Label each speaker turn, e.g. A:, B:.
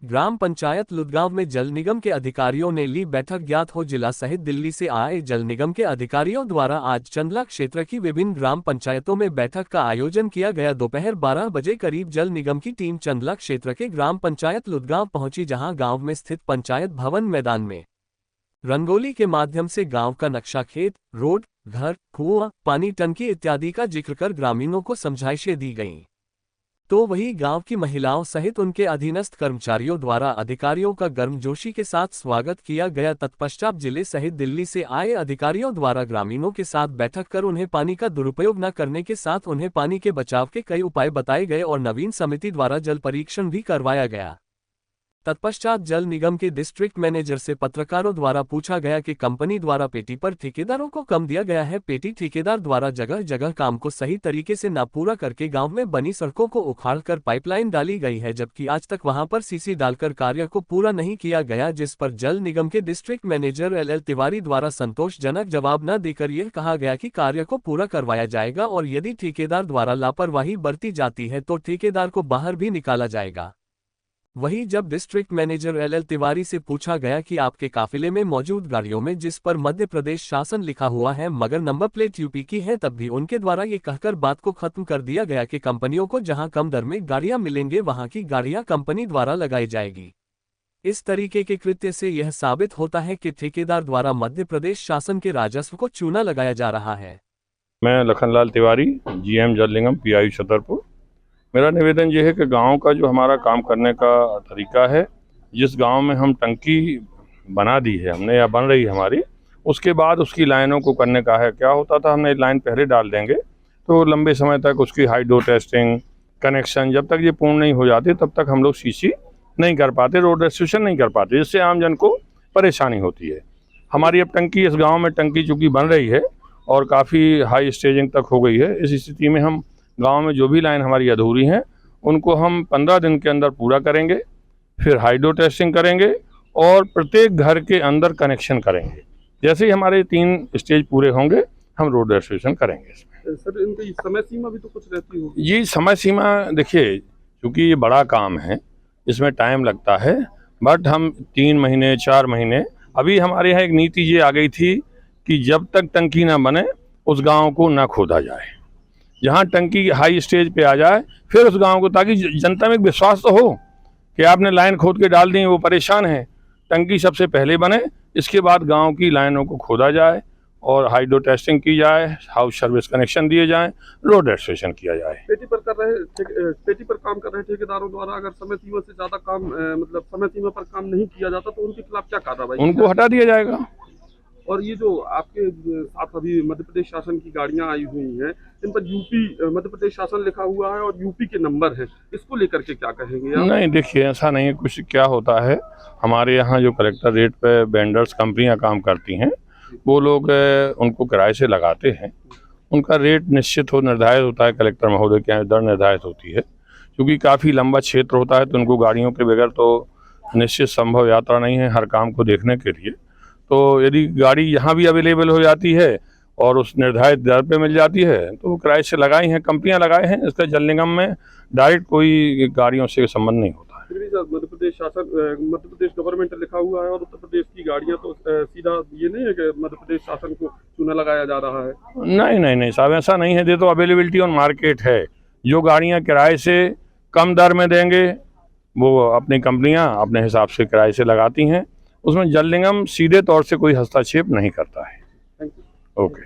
A: ग्राम पंचायत लुदगांव में जल निगम के अधिकारियों ने ली बैठक। ज्ञात हो जिला सहित दिल्ली से आए जल निगम के अधिकारियों द्वारा आज चंदला क्षेत्र की विभिन्न ग्राम पंचायतों में बैठक का आयोजन किया गया। दोपहर 12 बजे करीब जल निगम की टीम चंदला क्षेत्र के ग्राम पंचायत लुदगांव पहुंची, जहां गांव में स्थित पंचायत भवन मैदान में रंगोली के माध्यम से गांव का नक्शा, खेत, रोड, घर, कुआं, पानी टंकी इत्यादि का जिक्र कर ग्रामीणों को समझाइशें दी गईं। तो वहीं गांव की महिलाओं सहित उनके अधीनस्थ कर्मचारियों द्वारा अधिकारियों का गर्मजोशी के साथ स्वागत किया गया। तत्पश्चात जिले सहित दिल्ली से आए अधिकारियों द्वारा ग्रामीणों के साथ बैठक कर उन्हें पानी का दुरुपयोग न करने के साथ उन्हें पानी के बचाव के कई उपाय बताए गए और नवीन समिति द्वारा जल परीक्षण भी करवाया गया। तत्पश्चात जल निगम के डिस्ट्रिक्ट मैनेजर से पत्रकारों द्वारा पूछा गया कि कंपनी द्वारा पेटी पर ठेकेदारों को कम दिया गया है। पेटी ठेकेदार द्वारा जगह जगह काम को सही तरीके से न पूरा करके गांव में बनी सड़कों को उखाड़कर पाइपलाइन डाली गई है, जबकि आज तक वहां पर सीसी डालकर कार्य को पूरा नहीं किया गया, जिस पर जल निगम के डिस्ट्रिक्ट मैनेजर LL तिवारी द्वारा संतोषजनक जवाब न देकर यह कहा गया कि कार्य को पूरा करवाया जाएगा और यदि ठेकेदार द्वारा लापरवाही बरती जाती है तो ठेकेदार को बाहर भी निकाला जाएगा। वहीं जब डिस्ट्रिक्ट मैनेजर LL तिवारी से पूछा गया कि आपके काफिले में मौजूद गाड़ियों में जिस पर मध्य प्रदेश शासन लिखा हुआ है मगर नंबर प्लेट यूपी की है, तब भी उनके द्वारा ये कहकर बात को खत्म कर दिया गया कि कंपनियों को जहां कम दर में गाड़ियां मिलेंगे वहां की गाड़ियां कंपनी द्वारा लगाई जाएगी। इस तरीके के कृत्य से यह साबित होता है कि ठेकेदार द्वारा मध्य प्रदेश शासन के राजस्व को चूना लगाया जा रहा है।
B: मैं लखनलाल तिवारी, GM जल निगम PIU छतरपुर। मेरा निवेदन ये है कि गांव का जो हमारा काम करने का तरीका है, जिस गांव में हम टंकी बना दी है हमने या बन रही है हमारी, उसके बाद उसकी लाइनों को करने का है। क्या होता था, हमने लाइन पहले डाल देंगे तो लंबे समय तक उसकी हाइड्रो टेस्टिंग, कनेक्शन जब तक ये पूर्ण नहीं हो जाती तब तक हम लोग CC नहीं कर पाते, रोड रेस्ट्रिक्शन नहीं कर पाते, जिससे आम जन को परेशानी होती है। हमारी अब टंकी, इस गाँव में टंकी चूँकि बन रही है और काफ़ी हाई स्टेजिंग तक हो गई है, इस स्थिति में हम गांव में जो भी लाइन हमारी अधूरी हैं उनको हम 15 दिन के अंदर पूरा करेंगे, फिर हाइड्रो टेस्टिंग करेंगे और प्रत्येक घर के अंदर कनेक्शन करेंगे। जैसे ही हमारे 3 स्टेज पूरे होंगे हम रोड रेस्ट्रिक्शन करेंगे।
C: सर, इनकी समय सीमा भी तो कुछ रहती होगी?
B: ये समय सीमा देखिए, क्योंकि ये बड़ा काम है, इसमें टाइम लगता है, बट हम 3 महीने 4 महीने, अभी हमारे यहाँ एक नीति ये आ गई थी कि जब तक टंकी ना बने उस गाँव को ना खोदा जाए। जहाँ टंकी हाई स्टेज पे आ जाए फिर उस गांव को, ताकि जनता में एक विश्वास तो हो कि आपने लाइन खोद के डाल दी, वो परेशान है। टंकी सबसे पहले बने, इसके बाद गांव की लाइनों को खोदा जाए और हाइड्रो टेस्टिंग की जाए, हाउस सर्विस कनेक्शन दिए जाएं, रोड रेस्ट्रिक्शन किया जाए।
C: पेटी पर काम कर रहे ठेकेदारों द्वारा अगर समय सीमा से ज्यादा काम मतलब समय सीमा पर काम नहीं किया जाता तो उनके खिलाफ क्या कार्रवाई?
B: उनको हटा दिया जाएगा।
C: और ये जो आपके साथ अभी मध्य प्रदेश शासन की गाड़ियां आई हुई हैं, इन पर यूपी मध्य प्रदेश शासन लिखा हुआ है और यूपी के नंबर हैं, इसको लेकर के क्या कहेंगे आप?
B: नहीं, देखिए ऐसा नहीं है। कुछ क्या होता है, हमारे यहाँ जो कलेक्टर रेट पे वेंडर्स कंपनियां काम करती हैं, वो लोग उनको किराए से लगाते हैं। उनका रेट निश्चित निर्धारित होता है, कलेक्टर महोदय के यहाँ दर निर्धारित होती है। क्योंकि काफ़ी लंबा क्षेत्र होता है तो उनको गाड़ियों के बगैर तो निश्चित संभव यात्रा नहीं है हर काम को देखने के लिए। तो यदि गाड़ी यहाँ भी अवेलेबल हो जाती है और उस निर्धारित दर पे मिल जाती है तो वो किराए से लगाई हैं, कंपनियां लगाए हैं। इसका जल निगम में डायरेक्ट कोई गाड़ियों से संबंध नहीं होता है।
C: फिर भी सर, मध्य प्रदेश गवर्नमेंट लिखा हुआ है और उत्तर प्रदेश की गाड़ियां, तो सीधा ये नहीं है कि मध्य प्रदेश शासन को चूना लगाया जा रहा है?
B: नहीं साहब, ऐसा नहीं है। ये तो अवेलेबिलिटी ऑन मार्केट है। जो गाड़ियाँ किराए से कम दर में देंगे वो अपनी कंपनियाँ अपने हिसाब से किराए से लगाती हैं, उसमें जल निगम सीधे तौर से कोई हस्तक्षेप नहीं करता है।
C: Thank you.
B: ओके।